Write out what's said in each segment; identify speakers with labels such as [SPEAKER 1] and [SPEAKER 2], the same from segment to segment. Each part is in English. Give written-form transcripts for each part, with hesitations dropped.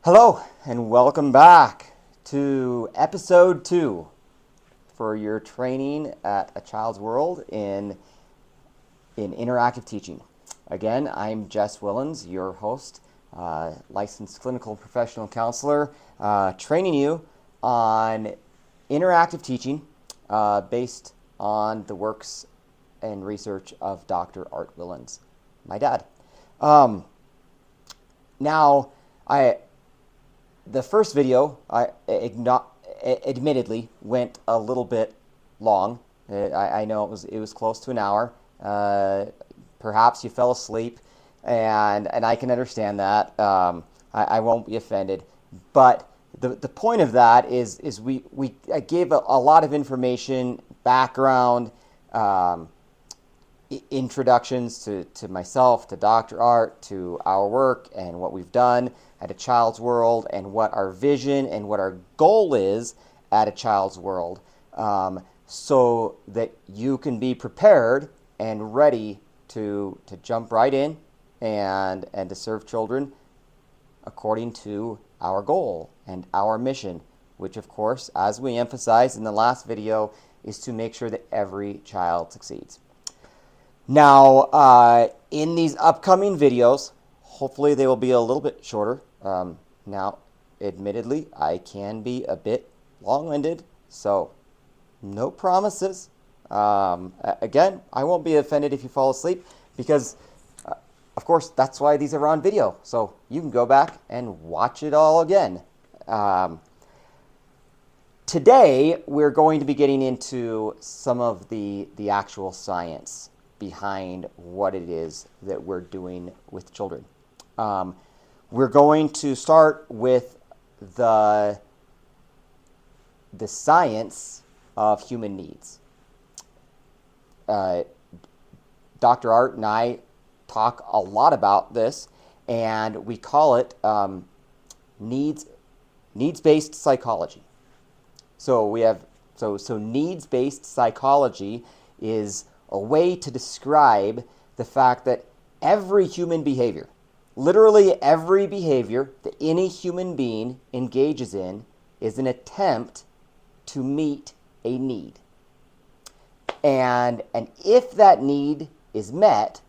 [SPEAKER 1] Hello, and welcome back to episode 2 for your training at A Child's World in interactive teaching. Again, I'm Jess Willens, your host, licensed clinical professional counselor, training you on interactive teaching based on the works and research of Dr. Art Willens, my dad. Now, the first video, admittedly went a little bit long. I know it was close to an hour. Perhaps you fell asleep, and I can understand that. I won't be offended, but the point of that is I gave a lot of information, background, introductions to myself, to Dr. Art, to our work and what we've done at A Child's World, and what our vision and what our goal is at A Child's World, so that you can be prepared and ready to jump right in and to serve children according to our goal and our mission, which, of course, as we emphasized in the last video, is to make sure that every child succeeds. Now, in these upcoming videos, hopefully they will be a little bit shorter. Now, admittedly, I can be a bit long-winded, so no promises. Again, I won't be offended if you fall asleep because, of course, that's why these are on video. So you can go back and watch it all again. Today, we're going to be getting into some of the actual science behind what it is that we're doing with children. We're going to start with the science of human needs. Dr. Art and I talk a lot about this, and we call it needs-based psychology. So we have so needs-based psychology is a way to describe the fact that every human behavior, literally every behavior that any human being engages in, is an attempt to meet a need. And if that need is met,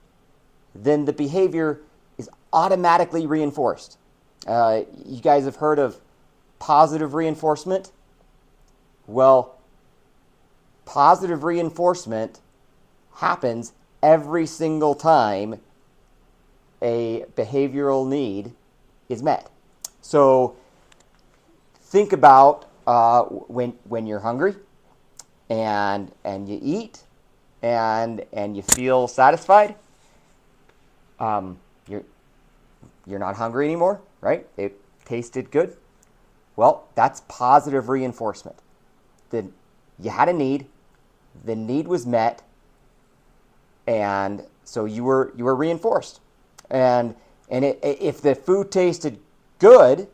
[SPEAKER 1] then the behavior is automatically reinforced. You guys have heard of positive reinforcement? Well, positive reinforcement happens every single time a behavioral need is met. So think about when you're hungry and you eat and you feel satisfied. You're not hungry anymore, right? It tasted good. Well, that's positive reinforcement. Then you had a need, the need was met, and so you were reinforced. And if the food tasted good,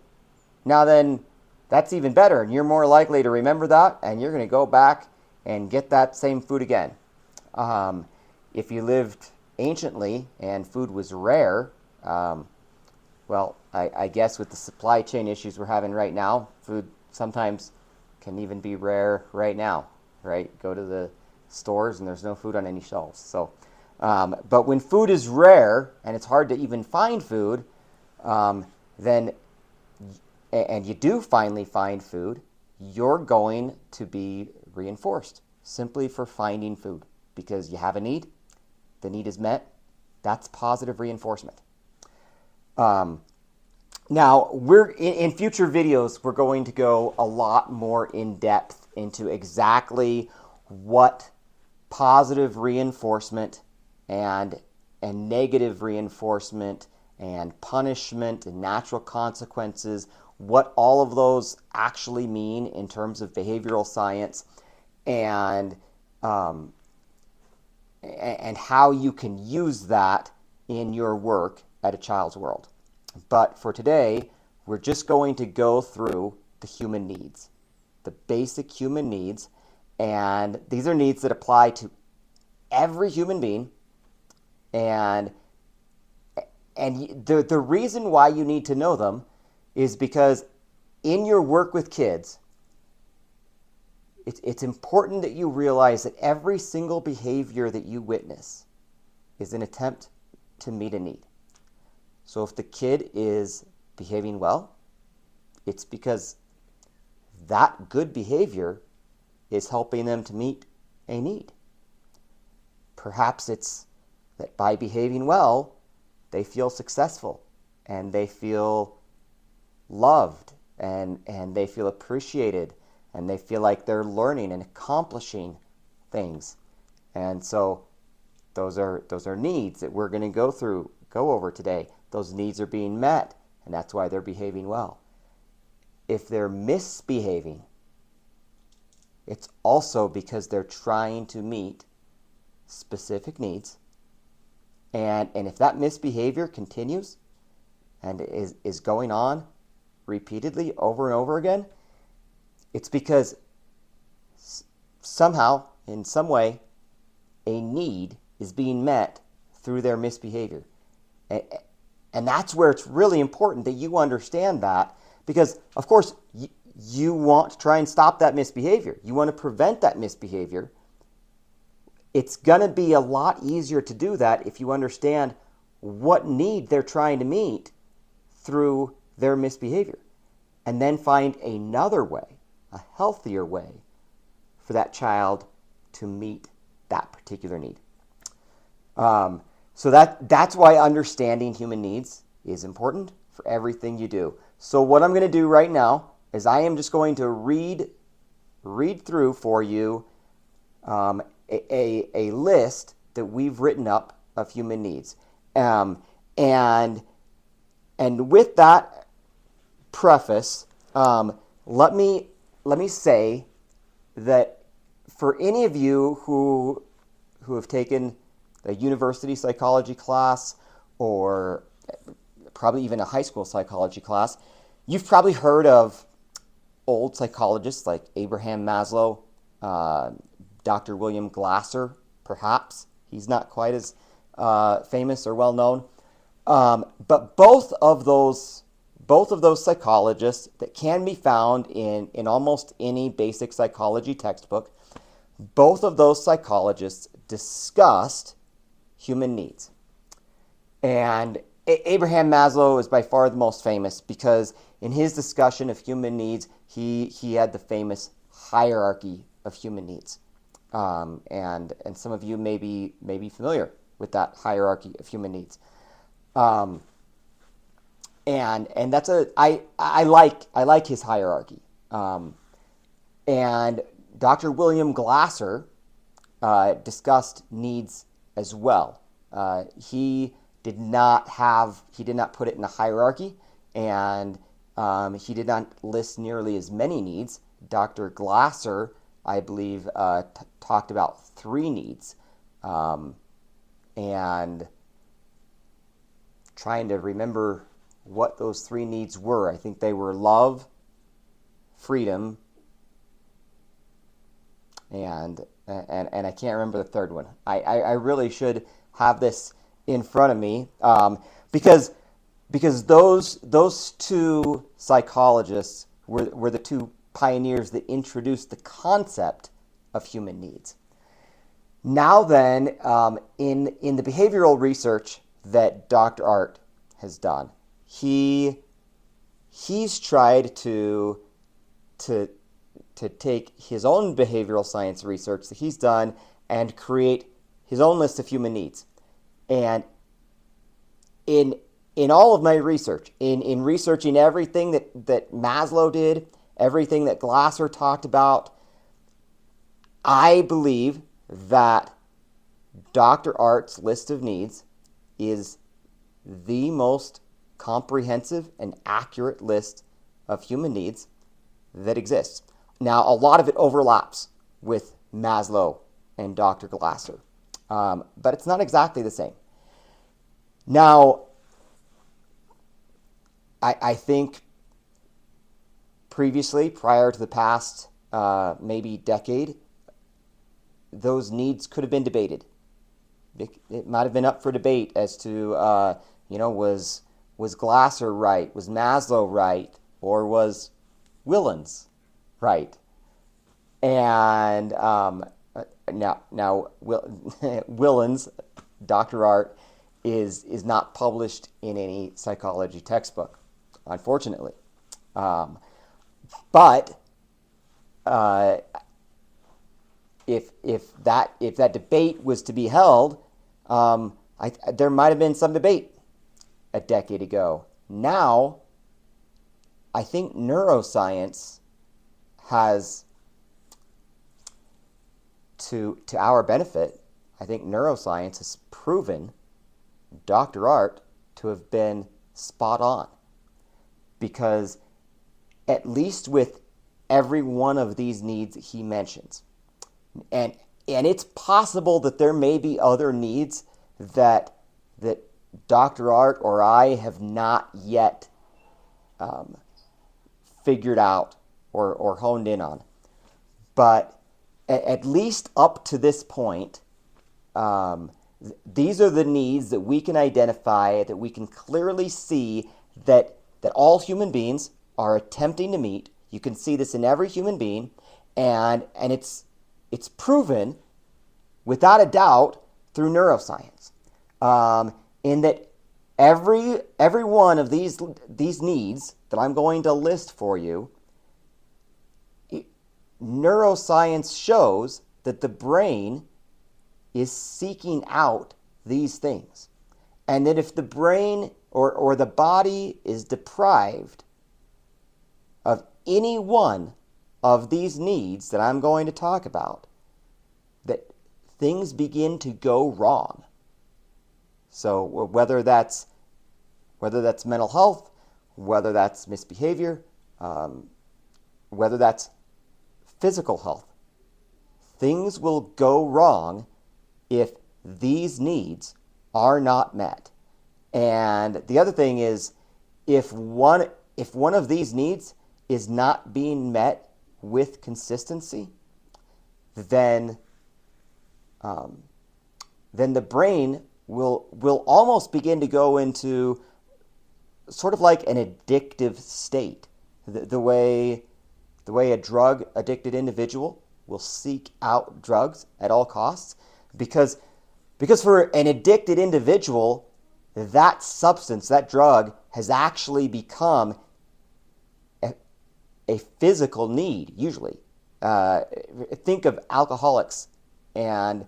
[SPEAKER 1] now then that's even better, and you're more likely to remember that, and you're going to go back and get that same food again. If you lived anciently and food was rare, well, I guess with the supply chain issues we're having right now, food sometimes can even be rare right now, right? Go to the stores and there's no food on any shelves. So, but when food is rare and it's hard to even find food, then, and you do finally find food, you're going to be reinforced simply for finding food because you have a need, the need is met. That's positive reinforcement. Now, in future videos, we're going to go a lot more in depth into exactly what positive reinforcement and negative reinforcement and punishment and natural consequences, what all of those actually mean in terms of behavioral science, and how you can use that in your work at A Child's World. But for today, we're just going to go through the human needs, the basic human needs, and these are needs that apply to every human being. And the reason why you need to know them is because in your work with kids, it's important that you realize that every single behavior that you witness is an attempt to meet a need. So if the kid is behaving well, it's because that good behavior is helping them to meet a need. Perhaps it's that by behaving well, they feel successful and they feel loved and they feel appreciated and they feel like they're learning and accomplishing things. And so those are needs that we're going to go over today. Those needs are being met, and that's why they're behaving well. If they're misbehaving, it's also because they're trying to meet specific needs. And if that misbehavior continues and is going on repeatedly over and over again, it's because somehow, in some way, a need is being met through their misbehavior. And that's where it's really important that you understand that, because, of course, you want to try and stop that misbehavior. You want to prevent that misbehavior. It's going to be a lot easier to do that if you understand what need they're trying to meet through their misbehavior, and then find another way, a healthier way, for that child to meet that particular need. So that's why understanding human needs is important for everything you do. So what I'm going to do right now is I am just going to read through for you a list that we've written up of human needs. And with that preface, let me say that for any of you who have taken a university psychology class or probably even a high school psychology class, you've probably heard of old psychologists like Abraham Maslow, Dr. William Glasser, perhaps. He's not quite as famous or well known. But both of those psychologists that can be found in almost any basic psychology textbook, both of those psychologists discussed human needs. And Abraham Maslow is by far the most famous because in his discussion of human needs, he had the famous hierarchy of human needs. And some of you may be familiar with that hierarchy of human needs. And that's I like his hierarchy. And Dr. William Glasser discussed needs as well. He did not put it in a hierarchy, and he did not list nearly as many needs. Dr. Glasser, I believe, talked about 3 needs, and trying to remember what those 3 needs were. I think they were love, freedom, and I can't remember the third one. I really should have this in front of me, because those 2 psychologists were the 2 pioneers that introduced the concept of human needs. Now then, in the behavioral research that Dr. Art has done, he's tried to take his own behavioral science research that he's done and create his own list of human needs. And in all of my research, in researching everything that Maslow did, everything that Glasser talked about, I believe that Dr. Art's list of needs is the most comprehensive and accurate list of human needs that exists. Now, a lot of it overlaps with Maslow and Dr. Glasser, but it's not exactly the same. Now, I think previously, prior to the past maybe decade, those needs could have been debated. It might have been up for debate as to, was Was Glasser right? Was Maslow right? Or was Willens right? And now Willens, Dr. Art, is not published in any psychology textbook, unfortunately. But if that debate was to be held, there might have been some debate a decade ago. Now, I think neuroscience has, to our benefit, I think neuroscience has proven Dr. Art to have been spot on. Because at least with every one of these needs he mentions, and it's possible that there may be other needs that Dr. Art or I have not yet figured out or honed in on. But at least up to this point, these are the needs that we can identify, that we can clearly see that all human beings are attempting to meet. You can see this in every human being, and it's proven without a doubt through neuroscience, in that every one of these needs that I'm going to list for you, neuroscience shows that the brain is seeking out these things, and that if the brain or the body is deprived of any one of these needs that I'm going to talk about, that things begin to go wrong. So whether that's mental health, whether that's misbehavior, whether that's physical health, things will go wrong if these needs are not met. And the other thing is, if one of these needs is not being met with consistency, then the brain will almost begin to go into sort of like an addictive state. The way a drug addicted individual will seek out drugs at all costs, because for an addicted individual, that substance, that drug, has actually become a physical need, usually. Think of alcoholics, and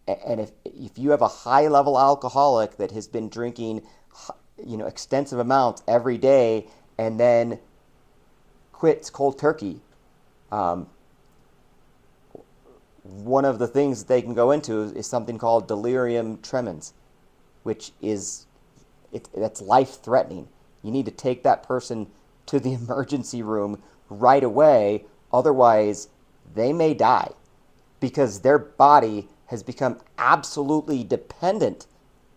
[SPEAKER 1] if you have a high-level alcoholic that has been drinking, extensive amounts every day and then quits cold turkey, one of the things that they can go into is something called delirium tremens, which that's life-threatening. You need to take that person to the emergency room right away, otherwise they may die, because their body has become absolutely dependent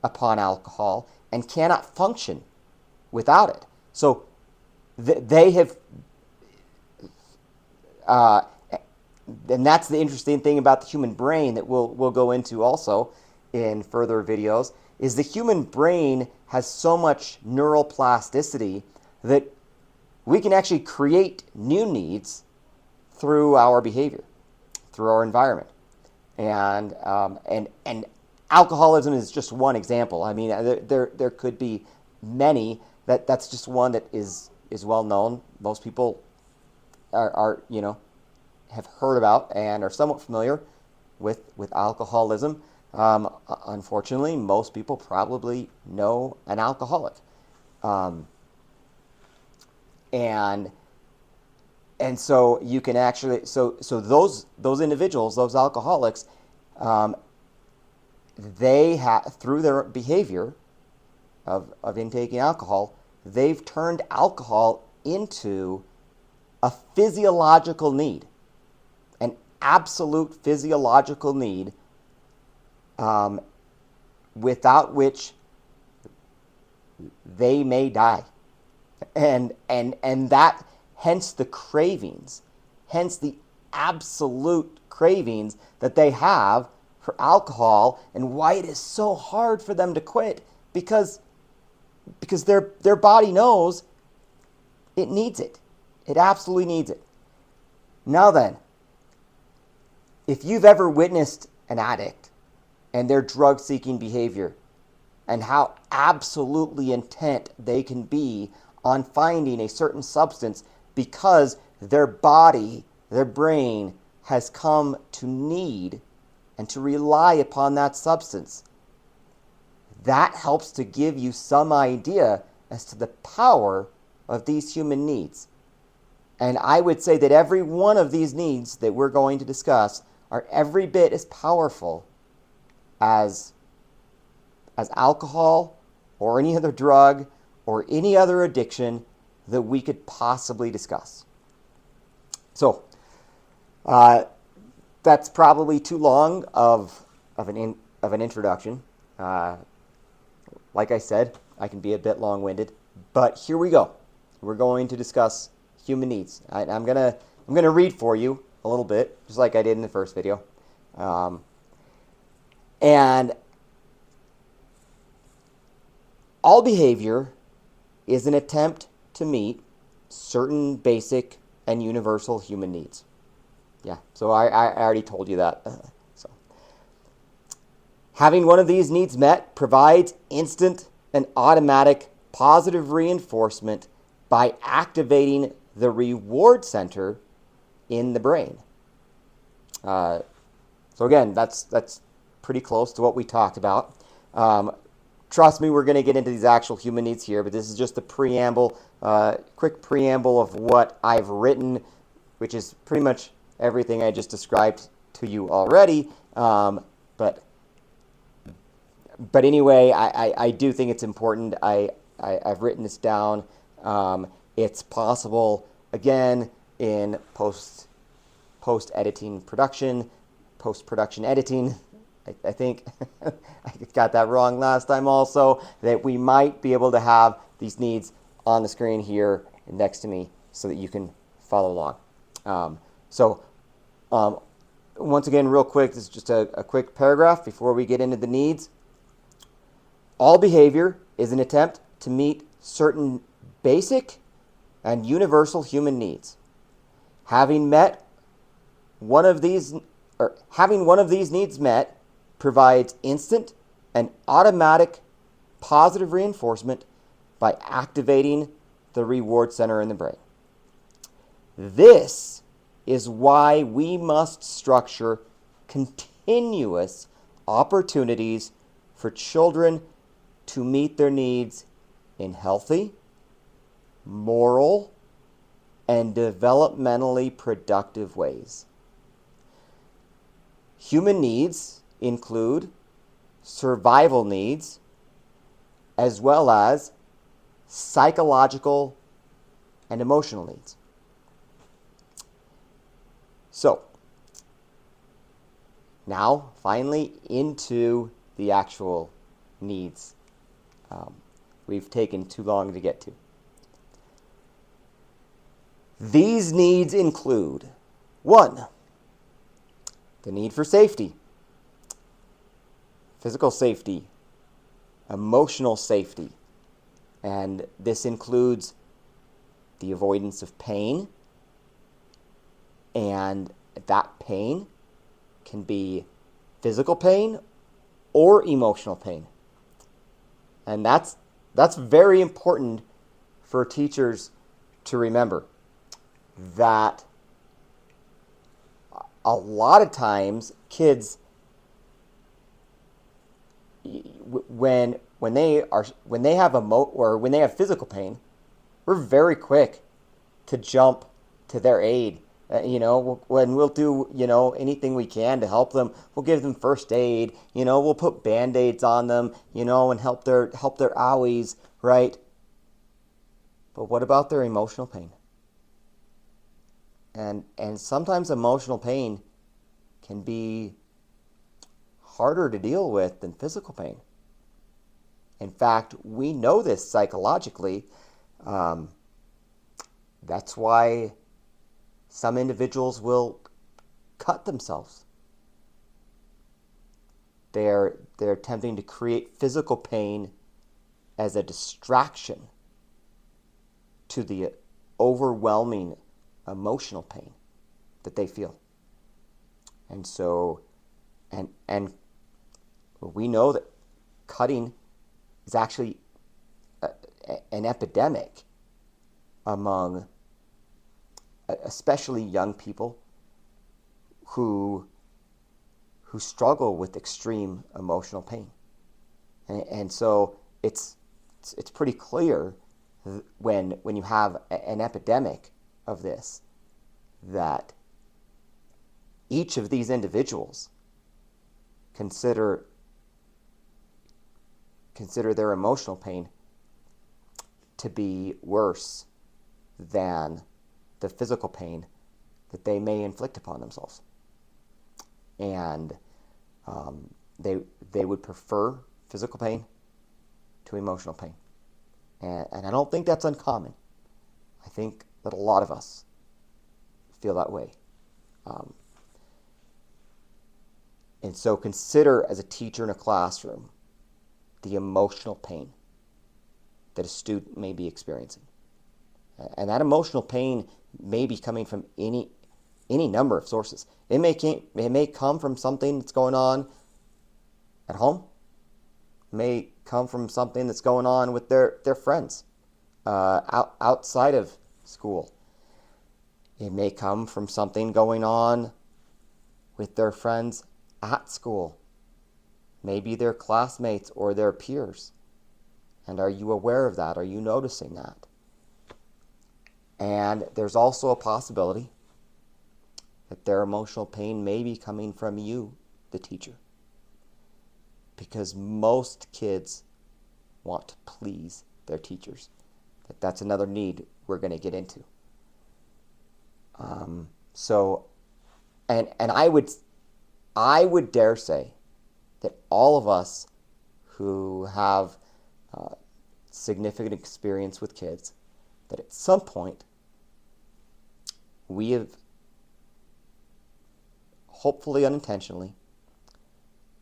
[SPEAKER 1] upon alcohol and cannot function without it. So they have, and that's the interesting thing about the human brain that we'll go into also in further videos, is the human brain has so much neural plasticity that we can actually create new needs through our behavior, through our environment. And alcoholism is just one example. I mean, there could be many. That's just one that is well known. Most people are have heard about and are somewhat familiar with alcoholism. Unfortunately, most people probably know an alcoholic, and so you can actually so those individuals, those alcoholics, they have, through their behavior of intaking alcohol, they've turned alcohol into a physiological need, an absolute physiological need, without which they may die. And that, hence the cravings, hence the absolute cravings that they have for alcohol, and why it is so hard for them to quit, because because their body knows it needs it. It absolutely needs it. Now then, if you've ever witnessed an addict and their drug-seeking behavior and how absolutely intent they can be on finding a certain substance because their body, their brain, has come to need and to rely upon that substance, that helps to give you some idea as to the power of these human needs. And I would say that every one of these needs that we're going to discuss are every bit as powerful as alcohol or any other drug or any other addiction that we could possibly discuss. So that's probably too long of an introduction. Like I said, I can be a bit long-winded, but here we go. We're going to discuss human needs. I'm gonna read for you a little bit, just like I did in the first video, and all behavior is an attempt to meet certain basic and universal human needs. Yeah, so I already told you that. So, having one of these needs met provides instant and automatic positive reinforcement by activating the reward center in the brain. So again, that's pretty close to what we talked about. Trust me, we're going to get into these actual human needs here, but this is just a preamble, quick preamble of what I've written, which is pretty much everything I just described to you already. But anyway, I do think it's important. I've written this down. It's possible, again, in post-editing production, post-production editing. I think I got that wrong last time also, that we might be able to have these needs on the screen here next to me so that you can follow along. Once again, real quick, this is just a quick paragraph before we get into the needs. All behavior is an attempt to meet certain basic and universal human needs. Having one of these needs met provides instant and automatic positive reinforcement by activating the reward center in the brain. This is why we must structure continuous opportunities for children to meet their needs in healthy, moral, and developmentally productive ways. Human needs include survival needs as well as psychological and emotional needs. So, now finally into the actual needs we've taken too long to get to. These needs include 1. The need for safety, physical safety, emotional safety, and this includes the avoidance of pain, and that pain can be physical pain or emotional pain. And that's very important for teachers to remember, that a lot of times kids, when they have physical pain, we're very quick to jump to their aid. When we'll do anything we can to help them. We'll give them first aid. We'll put Band-Aids on them. And help their owies, right? But what about their emotional pain? And sometimes emotional pain can be harder to deal with than physical pain. In fact, we know this psychologically. That's why some individuals will cut themselves. They're attempting to create physical pain as a distraction to the overwhelming emotional pain that they feel. And so, and we know that cutting is actually an epidemic among especially young people who struggle with extreme emotional pain. And so it's pretty clear when you have an epidemic of this, that each of these individuals consider their emotional pain to be worse than the physical pain that they may inflict upon themselves. And they would prefer physical pain to emotional pain. And I don't think that's uncommon. I think that a lot of us feel that way. And so consider, as a teacher in a classroom, the emotional pain that a student may be experiencing. And that emotional pain may be coming from any number of sources. It may come from something that's going on at home. It may come from something that's going on with their friends outside of school. It may come from something going on with their friends at school. Maybe their classmates or their peers. And are you aware of that? Are you noticing that? And there's also a possibility that their emotional pain may be coming from you, the teacher. Because most kids want to please their teachers. That's another need we're going to get into. And I would dare say that all of us who have significant experience with kids, that at some point we have, hopefully unintentionally,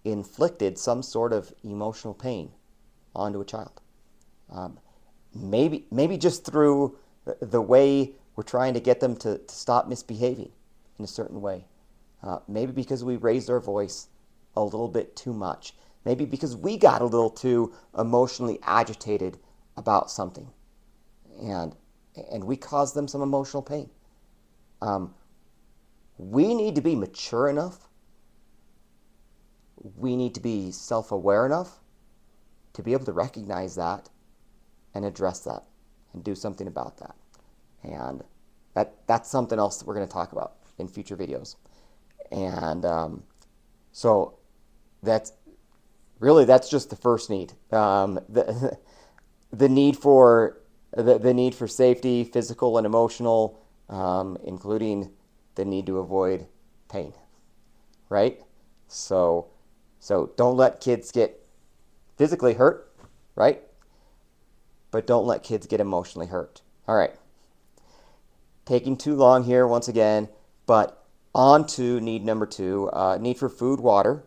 [SPEAKER 1] inflicted some sort of emotional pain onto a child. Maybe just through the way we're trying to get them to stop misbehaving in a certain way. Maybe because we raised our voice a little bit too much. Maybe because we got a little too emotionally agitated about something. And we caused them some emotional pain. We need to be mature enough. We need to be self-aware enough to be able to recognize that and address that and do something about that. And that's something else that we're going to talk about in future videos. And so that's just the first need. The need for safety, physical and emotional, including the need to avoid pain, right? So don't let kids get physically hurt, right? But don't let kids get emotionally hurt. All right. Taking too long here once again, but on to need number 2, need for food, water.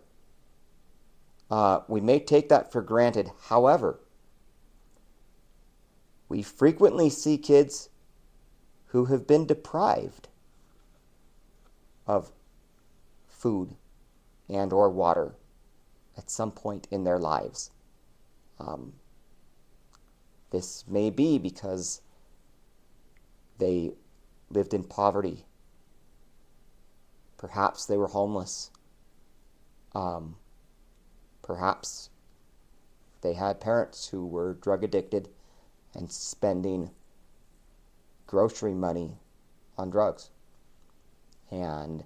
[SPEAKER 1] We may take that for granted. However, we frequently see kids who have been deprived of food and or water at some point in their lives. This may be because they lived in poverty. Perhaps they were homeless. Perhaps they had parents who were drug addicted and spending grocery money on drugs. And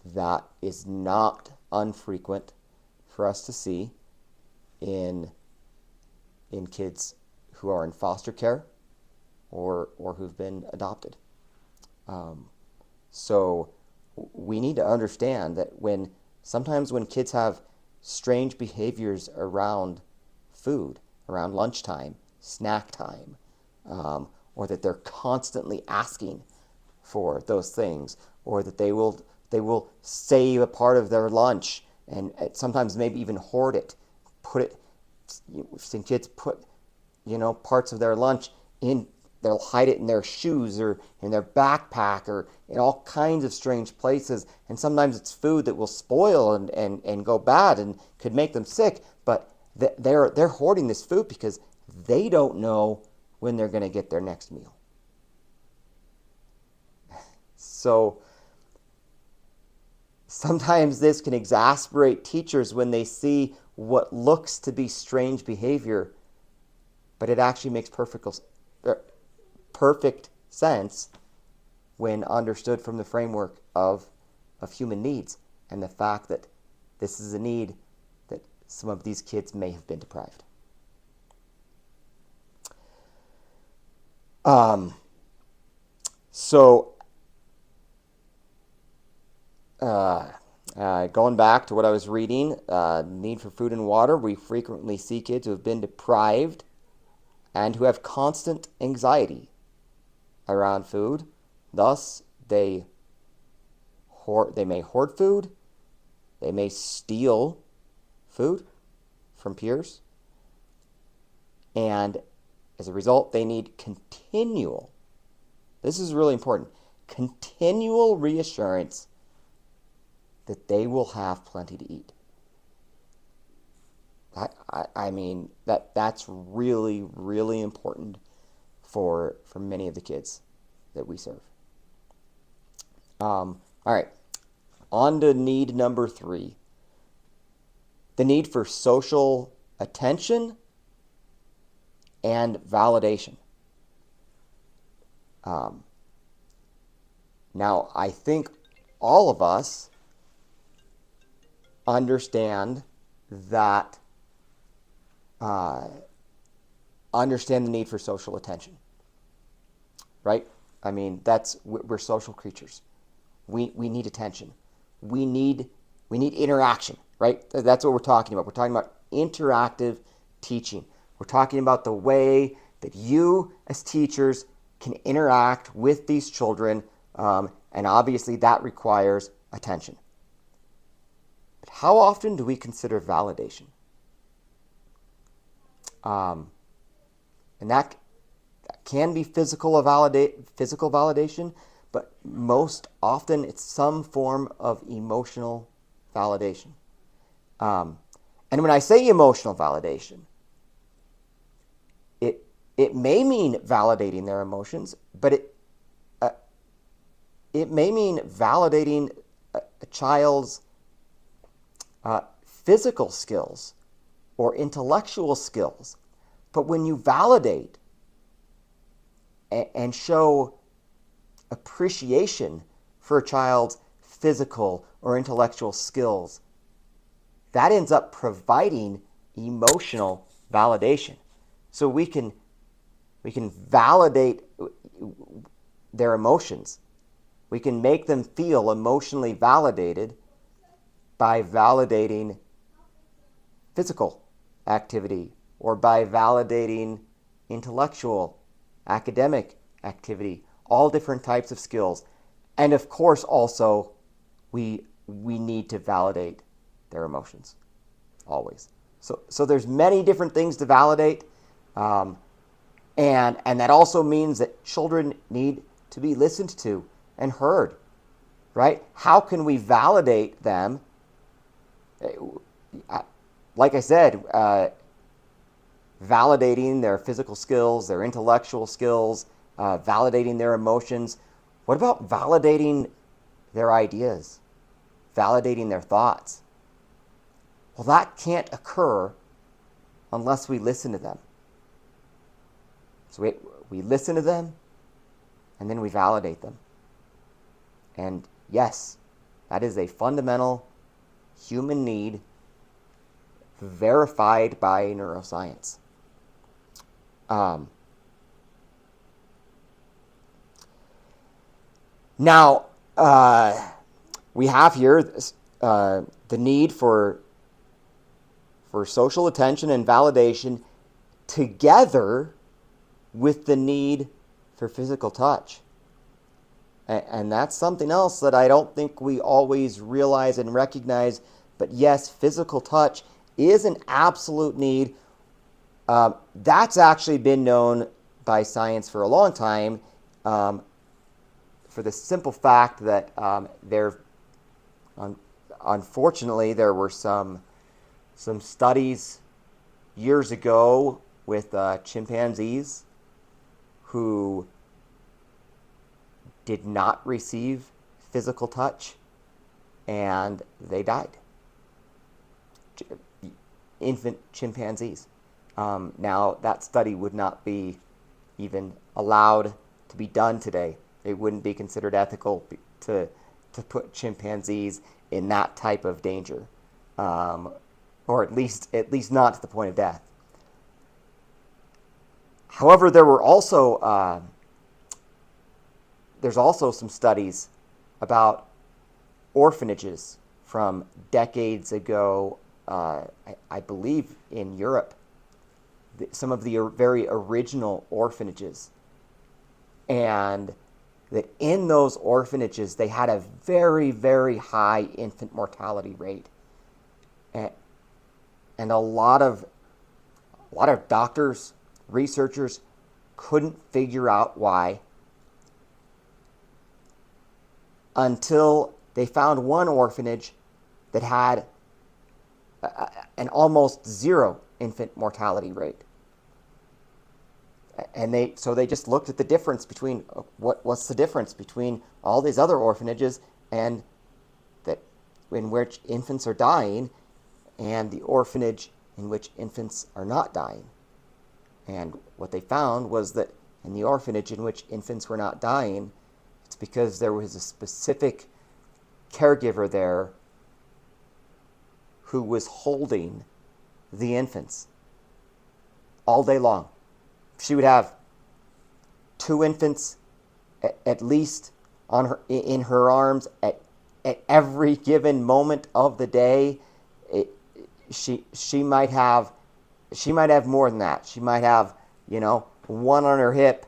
[SPEAKER 1] that is not unfrequent for us to see in kids who are in foster care or who've been adopted. So we need to understand that sometimes when kids have strange behaviors around food, around lunchtime, snack time, or that they're constantly asking for those things, or that they will save a part of their lunch and sometimes maybe even hoard it, we've seen kids put parts of their lunch they'll hide it in their shoes or in their backpack or in all kinds of strange places. And sometimes it's food that will spoil and go bad and could make them sick. But they're hoarding this food because they don't know when they're going to get their next meal. So sometimes this can exasperate teachers when they see what looks to be strange behavior, but it actually makes perfect sense when understood from the framework of human needs and the fact that this is a need that some of these kids may have been deprived. Going back to what I was reading, need for food and water, we frequently see kids who have been deprived and who have constant anxiety around food. Thus, they may hoard food, they may steal food from peers, and as a result, they need continual, this is really important, continual reassurance that they will have plenty to eat. I mean, that's really, really important for many of the kids that we serve. All right, on to need number 3. The need for social attention and validation. Now, I think all of us understand that understand the need for social attention, right? I mean, we're social creatures. We need attention. We need interaction, right? That's what we're talking about. We're talking about interactive teaching. We're talking about the way that you as teachers can interact with these children, and obviously that requires attention. But how often do we consider validation? And that can be physical validation, but most often it's some form of emotional validation. And when I say emotional validation, it may mean validating their emotions, but it may mean validating a child's physical skills or intellectual skills. But when you validate and show appreciation for a child's physical or intellectual skills, that ends up providing emotional validation. So we can validate their emotions. We can make them feel emotionally validated by validating physical activity or by validating intellectual, academic activity, all different types of skills. And of course, also, we need to validate their emotions, always. So there's many different things to validate, and that also means that children need to be listened to and heard, right? How can we validate them? Like I said, validating their physical skills, their intellectual skills, validating their emotions. What about validating their ideas, validating their thoughts? Well, that can't occur unless we listen to them. So we listen to them, and then we validate them. And yes, that is a fundamental human need verified by neuroscience. Now, we have here the need for social attention and validation together with the need for physical touch. And that's something else that I don't think we always realize and recognize. But yes, physical touch is an absolute need That's actually been known by science for a long time, um, for the simple fact that un- unfortunately, there were some studies years ago with chimpanzees who did not receive physical touch, and they died. Infant chimpanzees. Now, that study would not be even allowed to be done today. It wouldn't be considered ethical to put chimpanzees in that type of danger, or at least not to the point of death. However, there's also some studies about orphanages from decades ago, I believe in Europe, some of the very original orphanages. And that in those orphanages, they had a very, very high infant mortality rate. And a lot of doctors, researchers couldn't figure out why until they found one orphanage that had an almost zero infant mortality rate. And they just looked at the difference between what's the difference between all these other orphanages and that in which infants are dying and the orphanage in which infants are not dying. And what they found was that in the orphanage in which infants were not dying, it's because there was a specific caregiver there who was holding the infants all day long. She would have 2 infants at least in her arms at every given moment of the day. She might have more than that. She might have, 1 on her hip,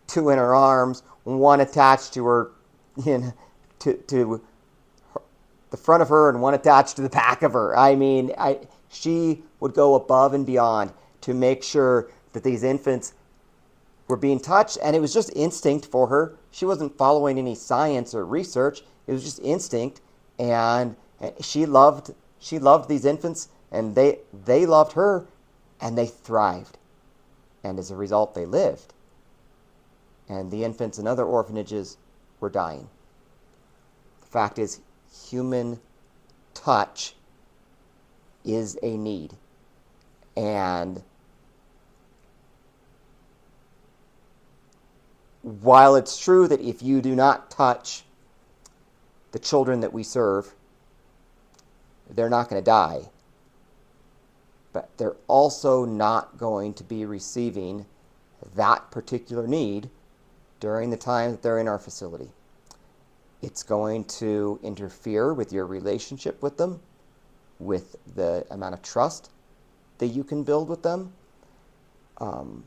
[SPEAKER 1] 2 in her arms, 1 attached to her, to the front of her, and 1 attached to the back of her. I mean, she would go above and beyond to make sure that these infants were being touched, and it was just instinct for her. She wasn't following any science or research. It was just instinct, and she loved these infants, and they loved her, and they thrived. And as a result, they lived. And the infants in other orphanages were dying. The fact is, human touch is a need. And while it's true that if you do not touch the children that we serve, they're not going to die, but they're also not going to be receiving that particular need during the time that they're in our facility. It's going to interfere with your relationship with them, with the amount of trust that you can build with them. And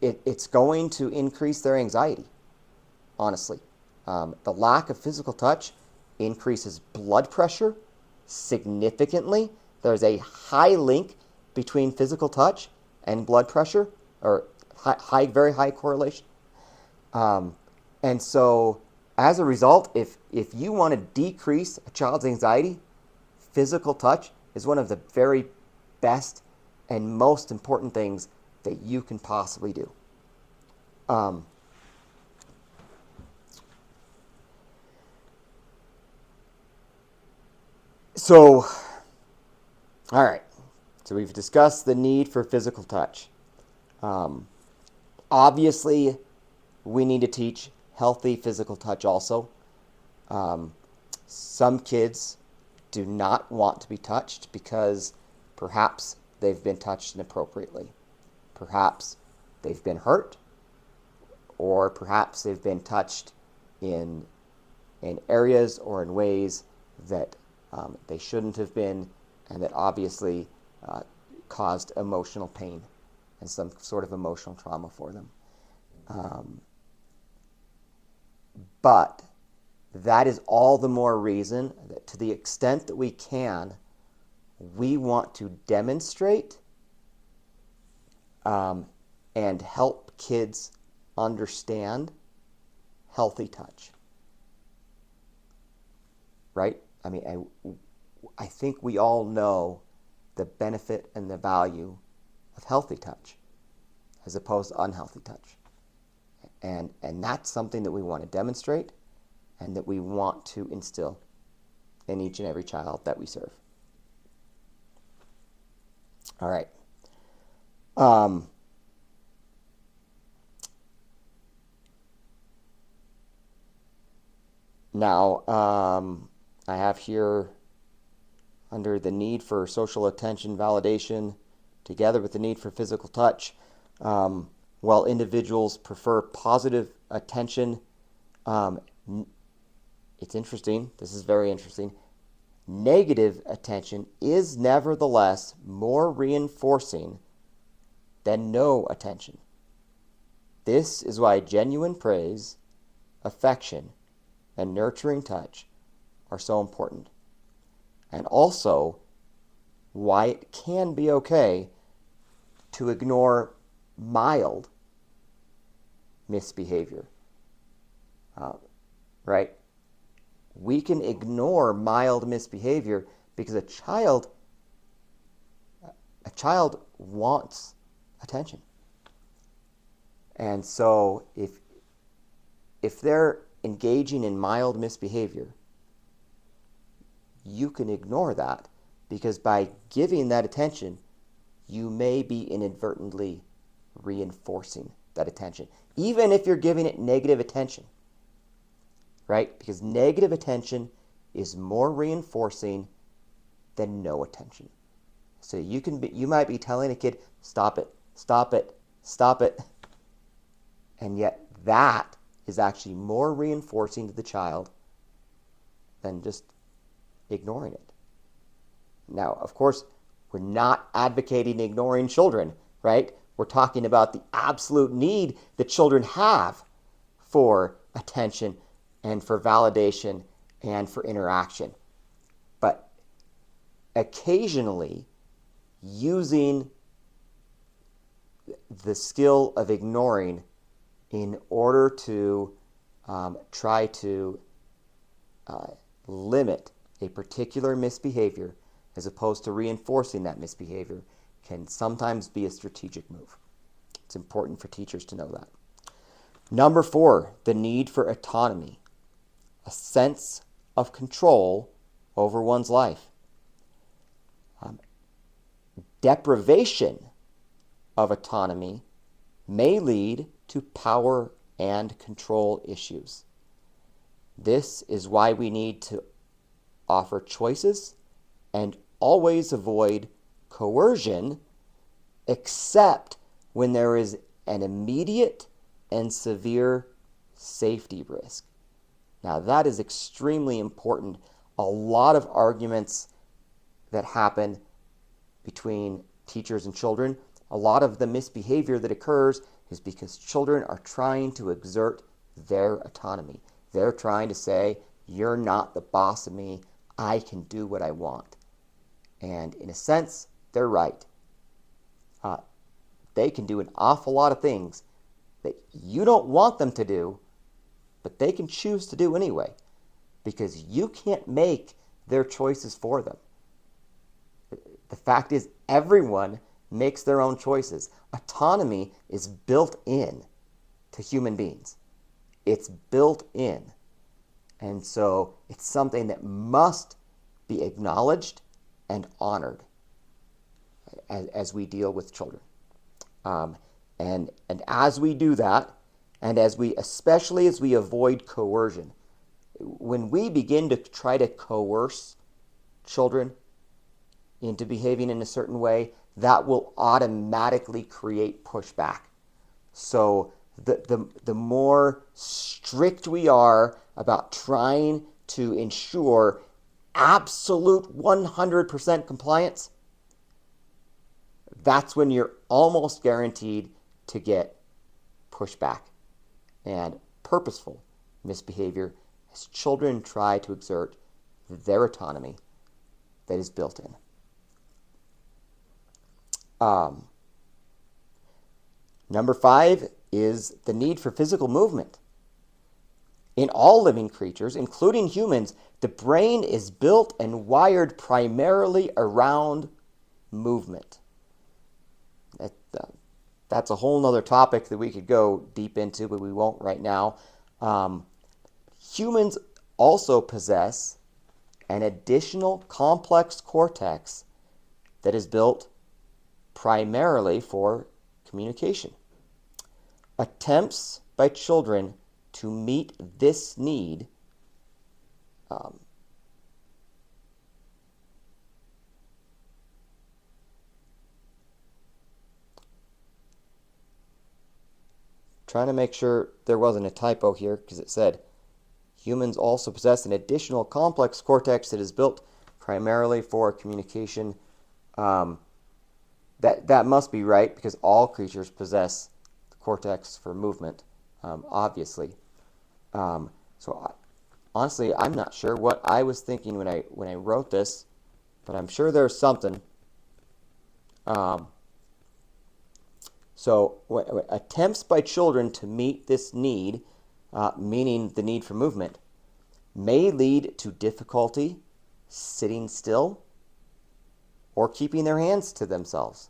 [SPEAKER 1] it's going to increase their anxiety, honestly. The lack of physical touch increases blood pressure significantly. There's a high link between physical touch and blood pressure, or very high correlation. And so, as a result, if you want to decrease a child's anxiety, physical touch is one of the very best and most important things that you can possibly do. So, all right. So we've discussed the need for physical touch. Obviously, we need to teach healthy physical touch also. Some kids do not want to be touched because perhaps they've been touched inappropriately. Perhaps they've been hurt, or perhaps they've been touched in areas or in ways that they shouldn't have been, and that obviously caused emotional pain and some sort of emotional trauma for them. But that is all the more reason that, to the extent that we can, we want to demonstrate and help kids understand healthy touch. Right? I mean, I think we all know the benefit and the value of healthy touch as opposed to unhealthy touch. And that's something that we want to demonstrate and that we want to instill in each and every child that we serve. All right. Now, I have here under the need for social attention validation, together with the need for physical touch, while individuals prefer positive attention, it's interesting, this is very interesting, negative attention is nevertheless more reinforcing than no attention. This is why genuine praise, affection, and nurturing touch are so important. And also why it can be okay to ignore mild misbehavior. Right? We can ignore mild misbehavior because a child wants attention. And so if they're engaging in mild misbehavior, you can ignore that, because by giving that attention, you may be inadvertently reinforcing that attention, even if you're giving it negative attention, right? Because negative attention is more reinforcing than no attention. So you might be telling a kid, stop it, stop it, stop it, and yet that is actually more reinforcing to the child than just ignoring it. Now, of course, we're not advocating ignoring children, right? We're talking about the absolute need that children have for attention and for validation and for interaction. But occasionally, using the skill of ignoring in order to try to limit a particular misbehavior as opposed to reinforcing that misbehavior can sometimes be a strategic move. It's important for teachers to know that. Number 4, the need for autonomy, a sense of control over one's life. Deprivation of autonomy may lead to power and control issues. This is why we need to offer choices and always avoid coercion, except when there is an immediate and severe safety risk. Now, that is extremely important. A lot of arguments that happen between teachers and children, a lot of the misbehavior that occurs is because children are trying to exert their autonomy. They're trying to say, you're not the boss of me, I can do what I want. And in a sense, they're right. They can do an awful lot of things that you don't want them to do, but they can choose to do anyway, because you can't make their choices for them. The fact is, everyone makes their own choices. Autonomy is built in to human beings. It's built in. And so it's something that must be acknowledged and honored as we deal with children. And as we do that, and especially as we avoid coercion, when we begin to try to coerce children into behaving in a certain way, that will automatically create pushback. So the more strict we are about trying to ensure absolute 100% compliance, that's when you're almost guaranteed to get pushback and purposeful misbehavior as children try to exert their autonomy that is built in. Um, Number 5 is the need for physical movement. In all living creatures, including humans, the brain is built and wired primarily around movement. That's a whole nother topic that we could go deep into, but we won't right now. Humans also possess an additional complex cortex that is built primarily for communication. Attempts by children to meet this need trying to make sure there wasn't a typo here because it said humans also possess an additional complex cortex that is built primarily for communication. That must be right because all creatures possess the cortex for movement, obviously. Honestly, I'm not sure what I was thinking when I wrote this, but I'm sure there's something. Attempts by children to meet this need, meaning the need for movement, may lead to difficulty sitting still or keeping their hands to themselves.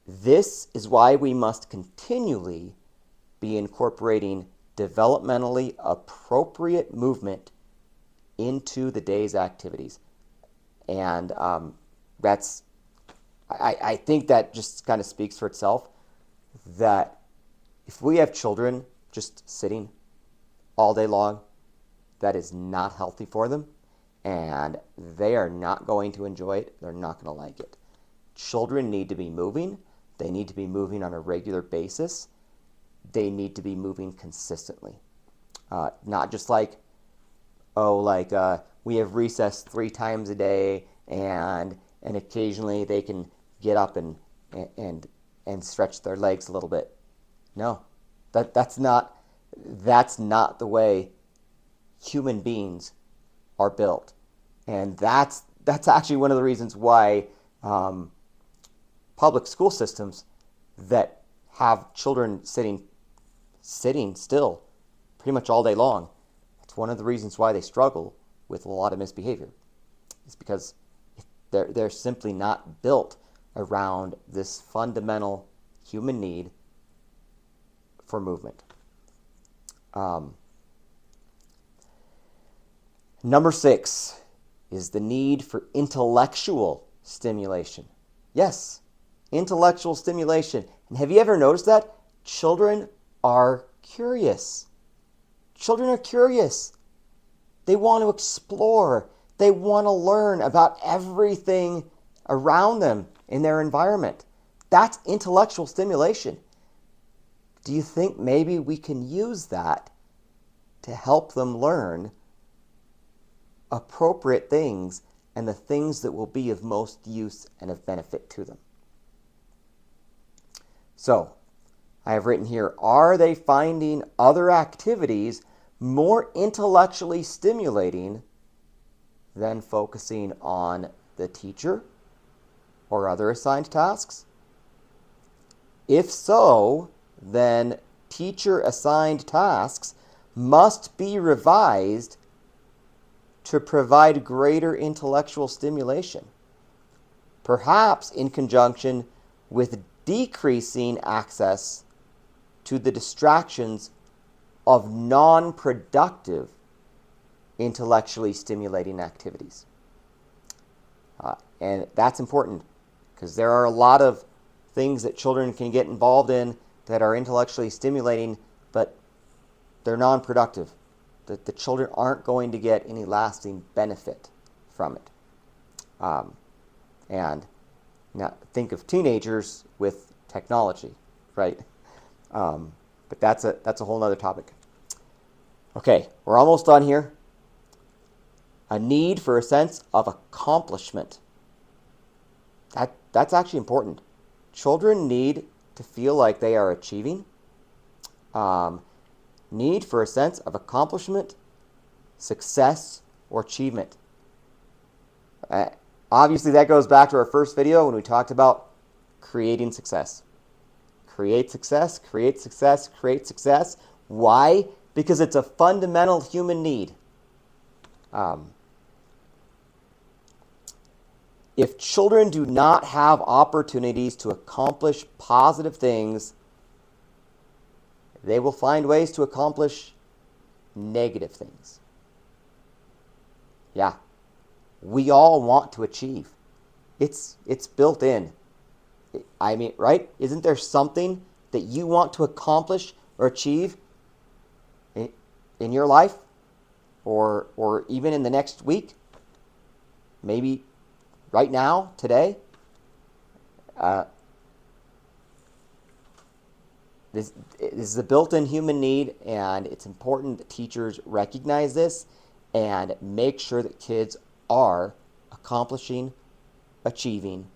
[SPEAKER 1] This is why we must continually be incorporating developmentally appropriate movement into the day's activities. And I think that just kind of speaks for itself, that if we have children just sitting all day long, that is not healthy for them, and they are not going to enjoy it. They're not going to like it. Children need to be moving. They need to be moving on a regular basis. They need to be moving consistently. Not just like, we have recess 3 times a day, and occasionally they can get up and stretch their legs a little bit. No, that's not the way human beings are built, and that's actually one of the reasons why public school systems that have children sitting still pretty much all day long, it's one of the reasons why they struggle with a lot of misbehavior. It's because they're simply not built around this fundamental human need for movement. Number 6 is the need for intellectual stimulation. Yes, intellectual stimulation. And have you ever noticed that? Children are curious. Children are curious. They want to explore. They want to learn about everything around them in their environment. That's intellectual stimulation. Do you think maybe we can use that to help them learn appropriate things and the things that will be of most use and of benefit to them? So, I have written here, are they finding other activities more intellectually stimulating than focusing on the teacher or other assigned tasks? If so, then teacher-assigned tasks must be revised to provide greater intellectual stimulation, perhaps in conjunction with decreasing access to the distractions of non-productive intellectually stimulating activities. And that's important because there are a lot of things that children can get involved in that are intellectually stimulating, but they're non-productive. The children aren't going to get any lasting benefit from it. And now think of teenagers with technology, right? But that's a whole other topic. Okay, we're almost done here. A need for a sense of accomplishment. That's actually important. Children need to feel like they are achieving. Need for a sense of accomplishment, success, or achievement. Obviously, that goes back to our first video when we talked about creating success. Create success, create success, create success. Why? Because it's a fundamental human need. If children do not have opportunities to accomplish positive things, they will find ways to accomplish negative things. Yeah, we all want to achieve. It's built in. I mean, right? Isn't there something that you want to accomplish or achieve in your life, or even in the next week? Maybe right now, today. This is a built-in human need, and it's important that teachers recognize this and make sure that kids are accomplishing, achieving,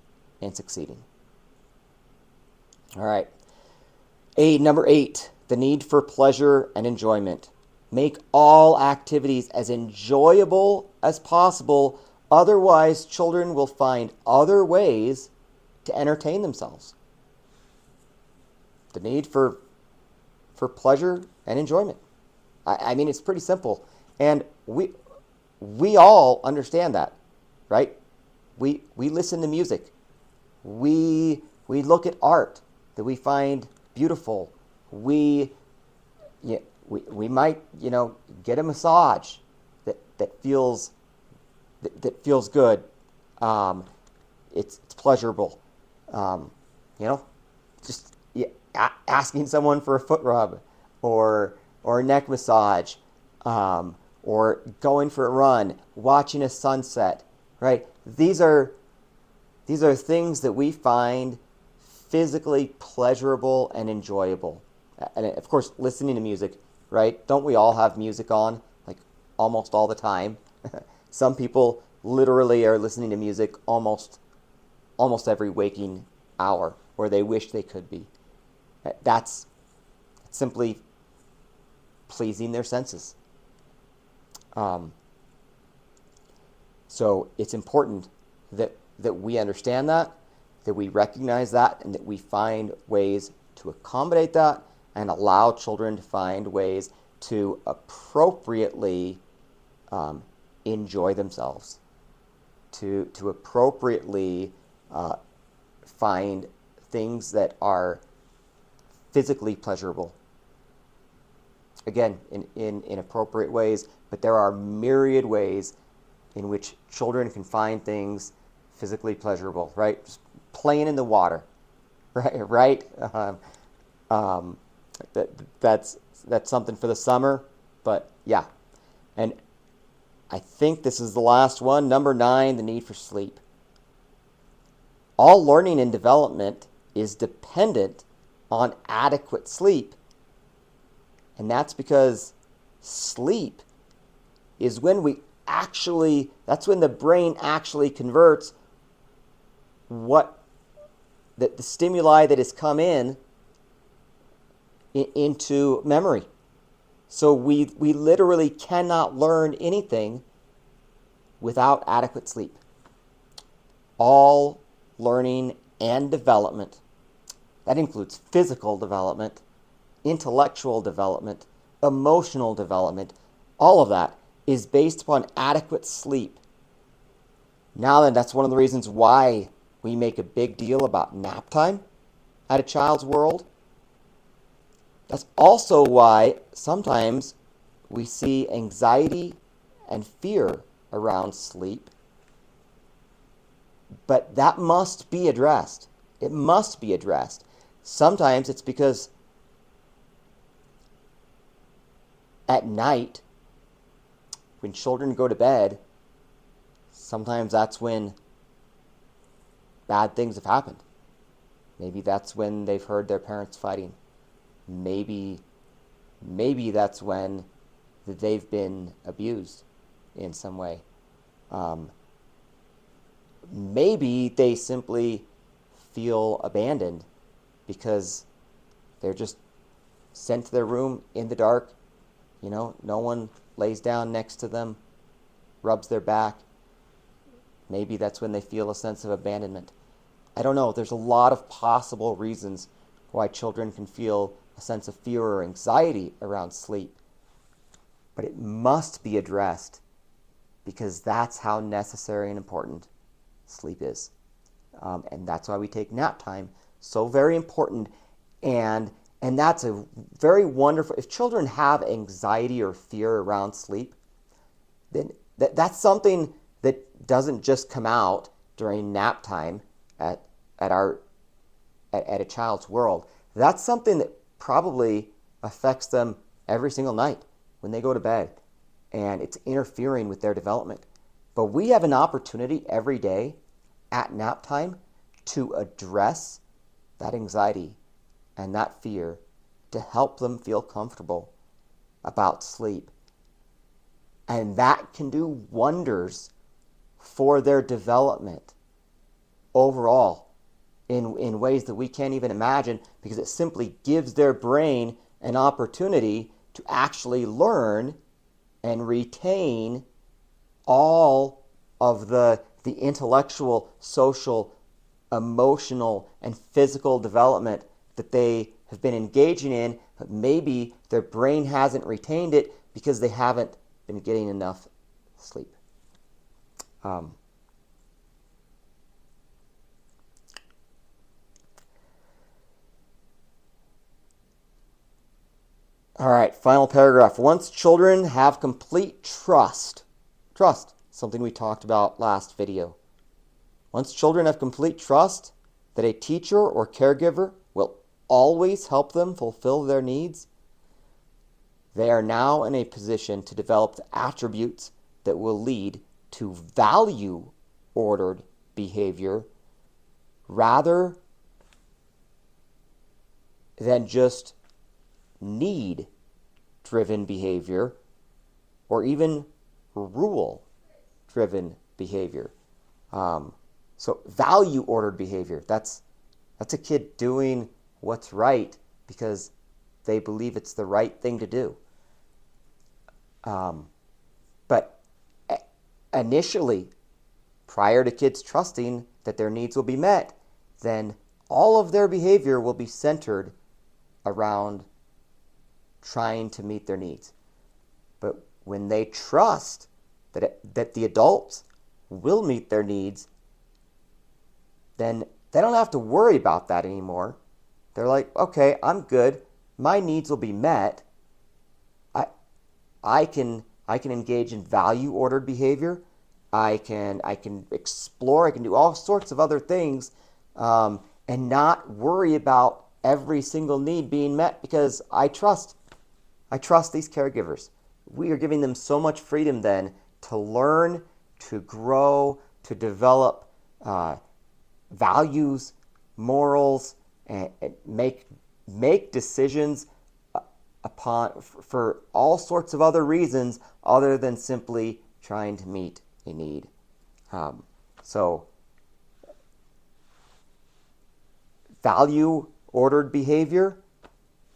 [SPEAKER 1] and succeeding. All right. Number 8, the need for pleasure and enjoyment. Make all activities as enjoyable as possible. Otherwise, children will find other ways to entertain themselves. The need for pleasure and enjoyment. I mean, it's pretty simple. And we all understand that, right? We listen to music. We look at art that we find beautiful. We might, get a massage that feels good. It's pleasurable. Just asking someone for a foot rub, or a neck massage, or going for a run, watching a sunset. Right? These are things that we find physically pleasurable and enjoyable. And of course, listening to music, right? Don't we all have music on, like almost all the time? Some people literally are listening to music almost every waking hour, or they wish they could be. That's simply pleasing their senses. So it's important that we understand that we recognize that, and that we find ways to accommodate that and allow children to find ways to appropriately enjoy themselves, to appropriately find things that are physically pleasurable. Again, in appropriate ways, but there are myriad ways in which children can find things physically pleasurable, right? Just playing in the water, right? That's something for the summer, but yeah. And I think this is the last one, number 9, the need for sleep. All learning and development is dependent on adequate sleep. And that's because sleep is when that's when the brain actually converts the stimuli that has come into memory. So we literally cannot learn anything without adequate sleep. All learning and development, that includes physical development, intellectual development, emotional development, all of that is based upon adequate sleep. Now then, that's one of the reasons why we make a big deal about nap time at A Child's World. That's also why sometimes we see anxiety and fear around sleep. But that must be addressed. It must be addressed. Sometimes it's because at night, when children go to bed, sometimes that's when bad things have happened. Maybe that's when they've heard their parents fighting. Maybe that's when they've been abused in some way. Maybe they simply feel abandoned because they're just sent to their room in the dark. No one lays down next to them, rubs their back. Maybe that's when they feel a sense of abandonment. I don't know. There's a lot of possible reasons why children can feel a sense of fear or anxiety around sleep. But it must be addressed because that's how necessary and important sleep is. And that's why we take nap time. So very important. And that's a very wonderful, if children have anxiety or fear around sleep, then that's something that doesn't just come out during nap time at a child's world. That's something that probably affects them every single night when they go to bed, and it's interfering with their development. But we have an opportunity every day at nap time to address that anxiety and that fear to help them feel comfortable about sleep. And that can do wonders for their development overall in ways that we can't even imagine, because it simply gives their brain an opportunity to actually learn and retain all of the intellectual, social, emotional, and physical development that they have been engaging in, but maybe their brain hasn't retained it because they haven't been getting enough sleep. All right, final paragraph. Once children have complete trust, something we talked about last video. Once children have complete trust that a teacher or caregiver will always help them fulfill their needs, they are now in a position to develop the attributes that will lead to value-ordered behavior rather than just need-driven behavior or even rule-driven behavior. So value-ordered behavior, that's a kid doing what's right because they believe it's the right thing to do. But initially, prior to kids trusting that their needs will be met, then all of their behavior will be centered around trying to meet their needs. But when they trust that the adults will meet their needs, then they don't have to worry about that anymore. They're like, okay, I'm good. My needs will be met. I can engage in value-ordered behavior. I can explore. I can do all sorts of other things, and not worry about every single need being met because I trust these caregivers. We are giving them so much freedom then to learn, to grow, to develop values, morals, and make decisions for all sorts of other reasons other than simply trying to meet a need. So value-ordered behavior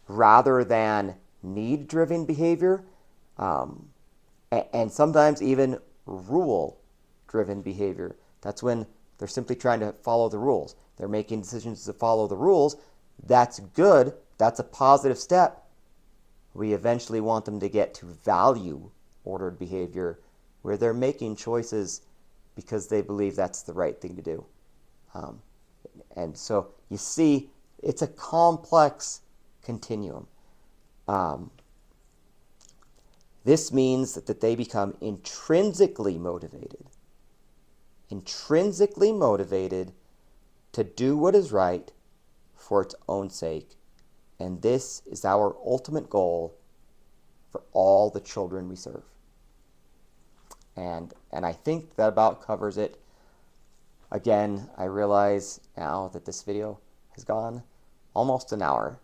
[SPEAKER 1] rather than need-driven behavior, and sometimes even rule-driven behavior. That's when they're simply trying to follow the rules. They're making decisions to follow the rules. That's good. That's a positive step. We eventually want them to get to value-ordered behavior where they're making choices because they believe that's the right thing to do. And so you see, it's a complex continuum. This means that they become intrinsically motivated to do what is right for its own sake. And this is our ultimate goal for all the children we serve. And I think that about covers it. Again, I realize now that this video has gone almost an hour.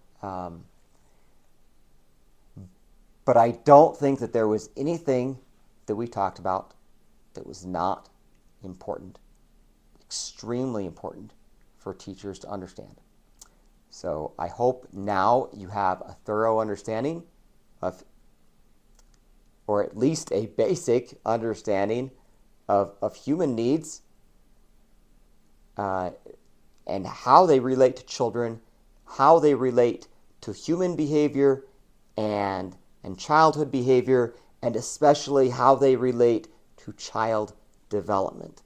[SPEAKER 1] But I don't think that there was anything that we talked about that was not important, extremely important for teachers to understand. So I hope now you have a thorough understanding of, or at least a basic understanding of human needs and how they relate to children, how they relate to human behavior and childhood behavior, and especially how they relate to child development.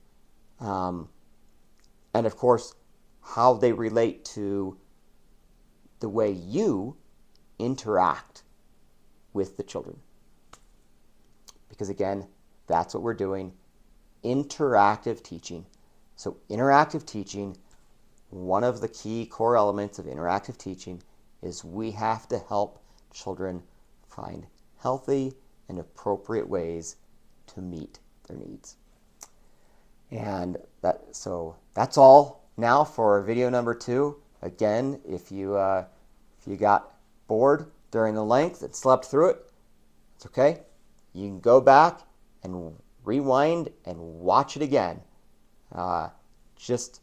[SPEAKER 1] And of course, how they relate to the way you interact with the children. Because again, that's what we're doing, interactive teaching. So interactive teaching, one of the key core elements of interactive teaching is we have to help children find healthy and appropriate ways to meet their needs. And so that's all now for video number 2. Again, if you got bored during the length and slept through it, it's okay. You can go back and rewind and watch it again. Just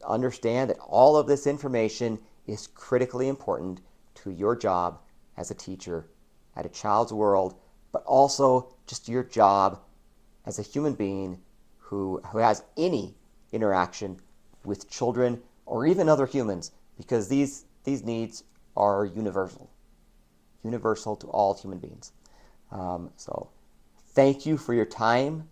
[SPEAKER 1] understand that all of this information is critically important to your job as a teacher at a child's world, but also just your job as a human being who has any interaction with children or even other humans, because these needs are universal to all human beings. So thank you for your time.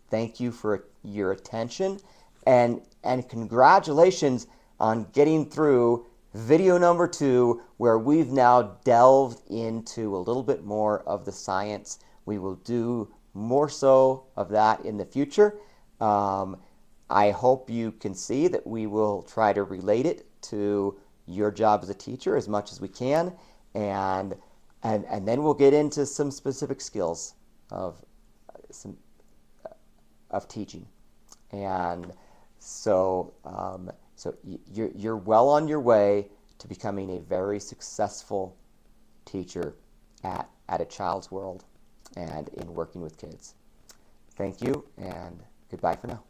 [SPEAKER 1] Thank you for your attention, and congratulations on getting through video number 2, where we've now delved into a little bit more of the science. We will do more so of that in the future. I hope you can see that we will try to relate it to your job as a teacher as much as we can, and then we'll get into some specific skills of teaching. And so you're well on your way to becoming a very successful teacher at a child's world and in working with kids. Thank you, and goodbye for now.